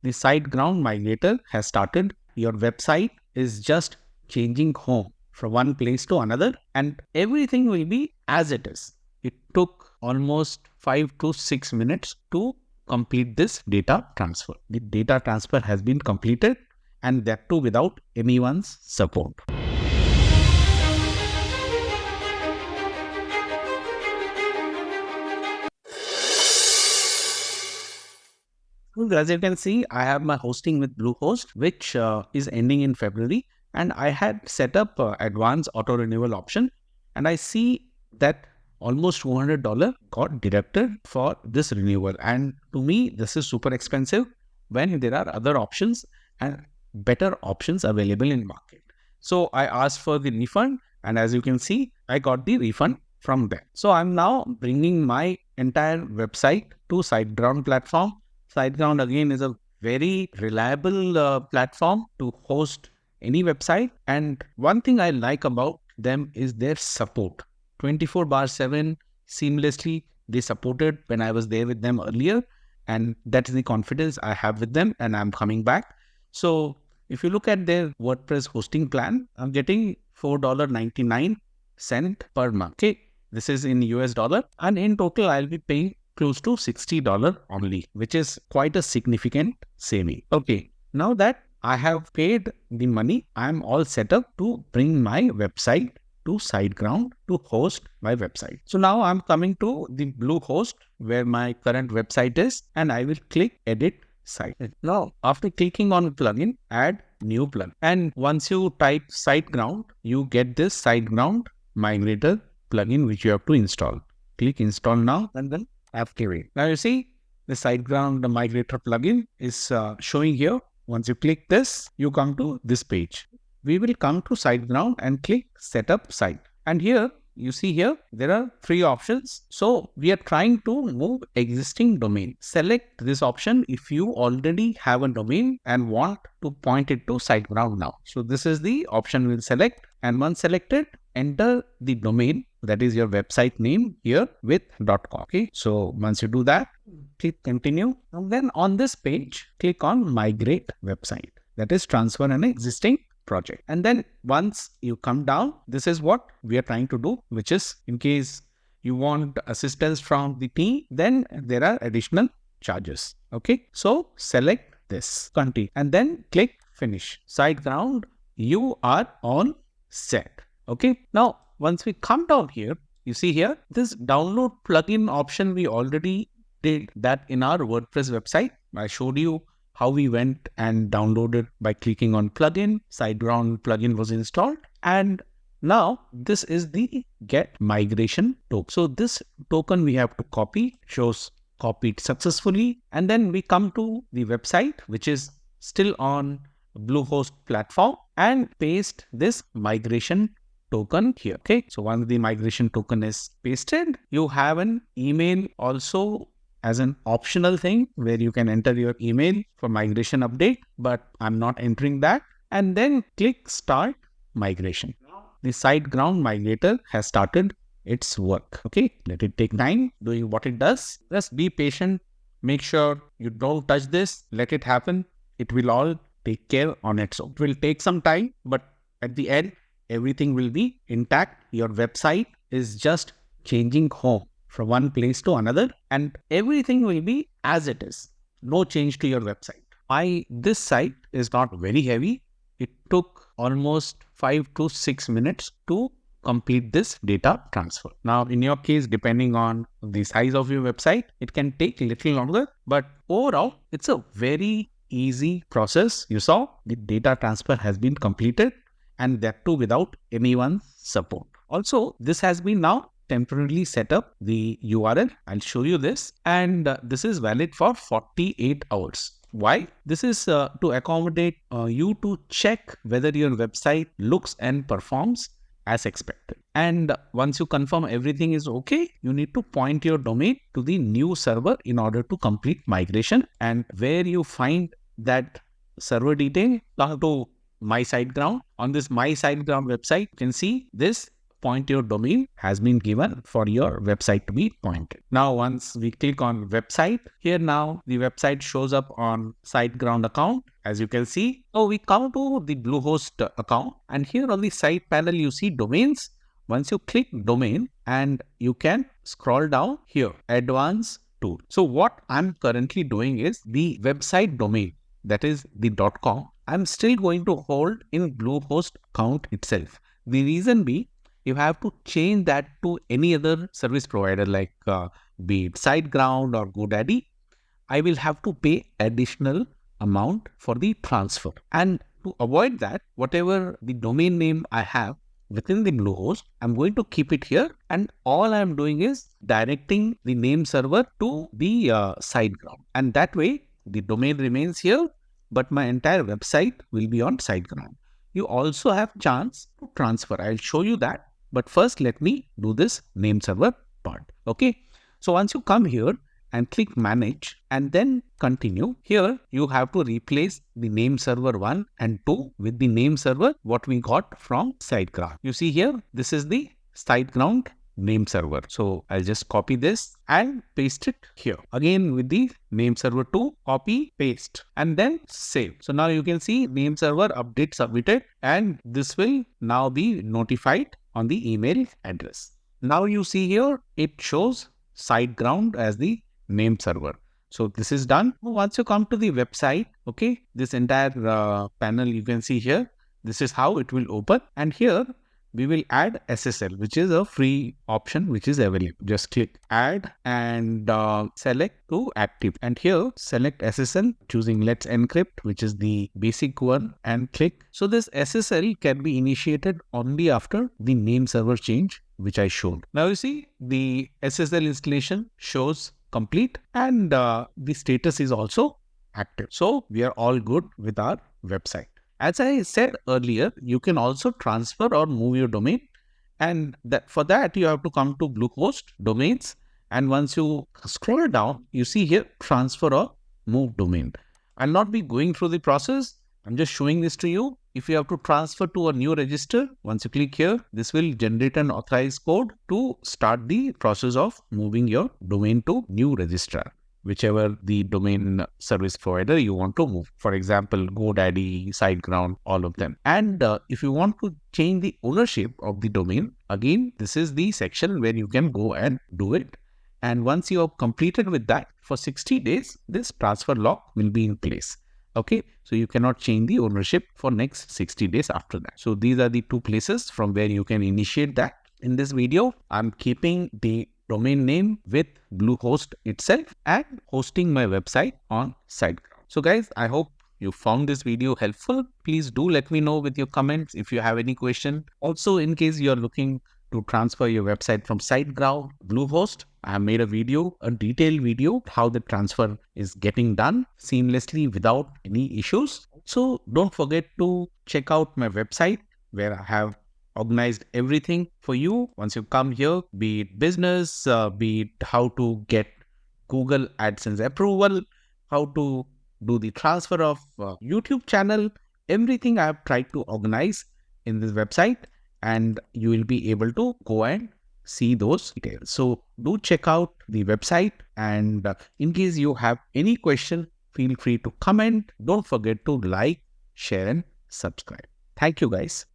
the SiteGround migrator has started. Your website is just changing home from one place to another, and everything will be as it is. It took almost 5 to 6 minutes to complete this data transfer. The data transfer has been completed, and that too without anyone's support. As you can see, I have my hosting with Bluehost, which is ending in February. And I had set up advanced auto renewal option. And I see that almost $200 got deducted for this renewal. And to me, this is super expensive when there are other options and better options available in market. So I asked for the refund. And as you can see, I got the refund from them. So I'm now bringing my entire website to SiteGround platform. SiteGround again is a very reliable platform to host any website. And one thing I like about them is their support. 24/7 seamlessly they supported when I was there with them earlier. And that is the confidence I have with them, and I'm coming back. So if you look at their WordPress hosting plan, I'm getting $4.99 per month. Okay, this is in US dollar. And in total, I'll be paying close to $60 only, which is quite a significant saving. Okay, now that I have paid the money, I'm all set up to bring my website to SiteGround to host my website. So now I'm coming to the Bluehost where my current website is, and I will click edit site. Now, after clicking on plugin, add new plugin. And once you type SiteGround, you get this SiteGround migrator plugin which you have to install. Click install now and then activate. Now you see the SiteGround migrator plugin is showing here. Once you click this, you come to this page. We will come to SiteGround and click setup site. And here you see here there are three options. So we are trying to move existing domain. Select this option if you already have a domain and want to point it to SiteGround now. So this is the option we'll select, and once selected, enter the domain, that is your website name here with .com. Okay, so once you do that, click continue, and then on this page click on migrate website, that is transfer an existing project. And then once you come down, this is what we are trying to do, which is in case you want assistance from the team, then there are additional charges. Okay, so select this, continue, and then click finish. SiteGround, you are all set. Okay, now once we come down here, you see here this download plugin option, we already did that in our WordPress website. I showed you how we went and downloaded by clicking on plugin. SiteGround plugin was installed, and now this is the get migration token. So this token we have to copy, shows copied successfully, and then we come to the website which is still on Bluehost platform and paste this migration token here. Okay, so once the migration token is pasted, you have an email also as an optional thing where you can enter your email for migration update, but I'm not entering that. And then click start migration. The SiteGround migrator has started its work. Okay, let it take time doing what it does. Just be patient. Make sure you don't touch this. Let it happen. It will all take care on its own. It will take some time, but at the end, everything will be intact. Your website is just changing home from one place to another, and everything will be as it is. No change to your website. This site is not very heavy. It took almost 5 to 6 minutes to complete this data transfer. Now, in your case, depending on the size of your website, it can take a little longer, but overall, it's a very easy process. You saw the data transfer has been completed, and that too without anyone's support. Also, this has been now temporarily set up, the URL. I'll show you this, and this is valid for 48 hours. Why? This is to accommodate you to check whether your website looks and performs as expected. And once you confirm everything is okay, you need to point your domain to the new server in order to complete migration. And where you find that server detail, come to My SiteGround. On this My SiteGround website, you can see this point your domain has been given for your website to be pointed. Now, once we click on website, here now the website shows up on SiteGround account. As you can see, we come to the Bluehost account, and here on the side panel, you see domains. Once you click domain, and you can scroll down here, advanced tool. So what I'm currently doing is the website domain, that is the .com. I'm still going to hold in Bluehost account itself. The reason being, you have to change that to any other service provider like be it SiteGround or GoDaddy. I will have to pay additional amount for the transfer. And to avoid that, whatever the domain name I have within the Bluehost, I'm going to keep it here, and all I'm doing is directing the name server to the SiteGround. And that way, the domain remains here, but my entire website will be on SiteGround. You also have chance to transfer. I'll show you that. But first, let me do this name server part. Okay. So once you come here and click manage and then continue, here you have to replace the name server 1 and 2 with the name server what we got from SiteGround. You see here, this is the SiteGround name server. So I'll just copy this and paste it here. Again with the name server 2, copy, paste, and then save. So now you can see name server update submitted, and this will now be notified on the email address. Now you see here, it shows SiteGround as the name server. So this is done. Once you come to the website, okay, this entire panel you can see here, this is how it will open. And here we will add SSL, which is a free option which is available. Just click add and select to active. And here select SSL, choosing let's encrypt, which is the basic one, and click. So this SSL can be initiated only after the name server change, which I showed. Now you see the SSL installation shows complete, and the status is also active. So we are all good with our website. As I said earlier, you can also transfer or move your domain, and for that you have to come to Bluehost domains, and once you scroll down, you see here transfer or move domain. I'll not be going through the process. I'm just showing this to you. If you have to transfer to a new register, once you click here, this will generate an authorized code to start the process of moving your domain to new registrar, whichever the domain service provider you want to move. For example, GoDaddy, SiteGround, all of them. And if you want to change the ownership of the domain, again, this is the section where you can go and do it. And once you have completed with that, for 60 days, this transfer lock will be in place. Okay, so you cannot change the ownership for next 60 days after that. So these are the two places from where you can initiate that. In this video, I'm keeping the domain name with Bluehost itself and hosting my website on SiteGround. So guys, I hope you found this video helpful. Please do let me know with your comments if you have any question. Also, in case you're looking to transfer your website from SiteGround, Bluehost, I have made a video, a detailed video, how the transfer is getting done seamlessly without any issues. So don't forget to check out my website where I have organized everything for you. Once you come here, be it business, be it how to get Google AdSense approval, how to do the transfer of YouTube channel, everything I have tried to organize in this website, and you will be able to go and see those details. So do check out the website, and in case you have any question, feel free to comment. Don't forget to like, share and subscribe. Thank you guys.